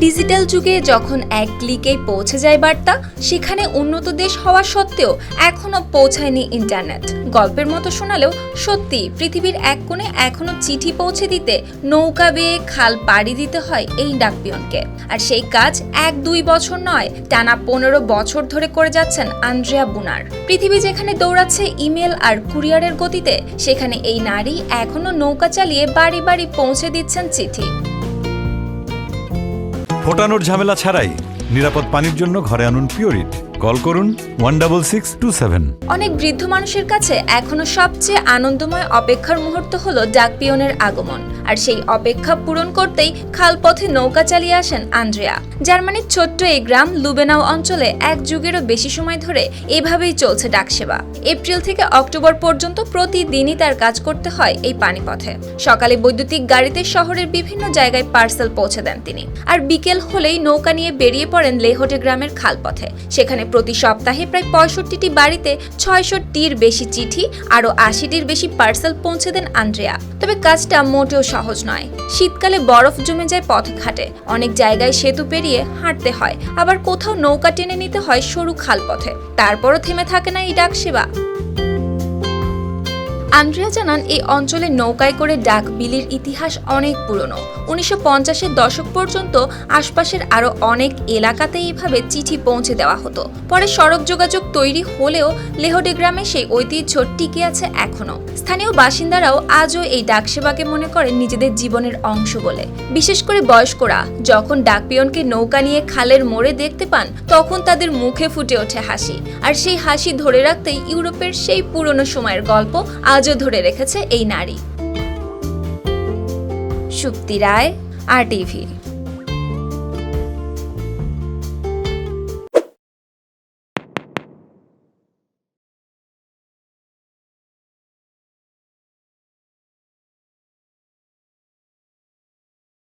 Digital যুগে যখন এক ক্লিকেই পৌঁছে যায় বার্তা, সেখানে উন্নত দেশ হওয়া সত্ত্বেও এখনো পৌঁছায়নি ইন্টারনেট। গল্পের মতো শোনালেও সত্যি পৃথিবীর এক কোণে এখনো চিঠি পৌঁছে দিতে নৌকা বেয়ে খাল পাড়ি দিতে হয় এই ডাকপিয়নকে। আর সেই কাজ 1-2 বছর নয়, টানা 15 বছর ধরে করে যাচ্ছেন আন্দ্রেয়া বুনার। পৃথিবী যেখানে দৌড়াচ্ছে ইমেল আর কুরিয়ারের গতিতে, সেখানে এই নারী এখনো নৌকা চালিয়ে বাড়ি বাড়ি পৌঁছে দিচ্ছেন চিঠি। ফোটানোর ঝামেলা ছাড়াই নিরাপদ পানির জন্য ঘরে আনুন পিওরিট। কল করুন 16627। অনেক বৃদ্ধ মানুষের কাছে এখনো সবচেয়ে আনন্দময় অপেক্ষার মুহূর্ত হলো ডাকপিয়নের আগমন। আর সেই অপেক্ষা পূরণ করতেই খালপথে নৌকা চালিয়ে আসেন আন্দ্রেয়া। জার্মানির ছোট্ট এই গ্রাম লুবেনাউ অঞ্চলে 1 যুগেরও বেশি সময় ধরে এভাবেই চলছে ডাকসেবা। এপ্রিল থেকে অক্টোবর পর্যন্ত প্রতিদিনই তার কাজ করতে হয় এই পানিপথে। সকালে বৈদ্যুতিক গাড়িতে শহরের বিভিন্ন জায়গায় পার্সেল পৌঁছে দেন তিনি, আর বিকেল হলেই নৌকা নিয়ে বেরিয়ে পড়েন লেহটে গ্রামের খালপথে। সেখানে প্রতি সপ্তাহে প্রায় 65টি বাড়িতে 600টির বেশি চিঠি, আরও 80টির বেশি পার্সেল পৌঁছে দেন আন্দ্রেয়া। তবে কাজটা মোটেও সহজ নয়। শীতকালে বরফ জমে যায় পথঘাটে, অনেক জায়গায় সেতু পেরিয়ে হাঁটতে হয়, আবার কোথাও নৌকা টেনে নিতে হয় সরু খালপথে। তারপরও থেমে থাকে না এই ডাকসেবা। আন্দ্রেয়া জানান, এই অঞ্চলে নৌকায় করে ডাক বিলির ইতিহাস অনেক পুরনো। 1950-এর দশক পর্যন্ত আশপাশের আরও অনেক এলাকাতে এইভাবে চিঠি পৌঁছে দেওয়া হতো। পরে সড়ক যোগাযোগ তৈরি হলেও লেহটে গ্রামে সেই ঐতিহ্য টিকে আছে এখনো। স্থানীয় বাসিন্দারাও আজও এই ডাকসেবাকে মনে করেন নিজেদের জীবনের অংশ বলে। বিশেষ করে বয়স্করা যখন ডাকপিয়নকে নৌকা নিয়ে খালের মোড়ে দেখতে পান, তখন তাদের মুখে ফুটে ওঠে হাসি। আর সেই হাসি ধরে রাখতেই ইউরোপের সেই পুরনো সময়ের গল্প আজও ধরে রেখেছে এই নারী। সুপ্তি রায়, RTV।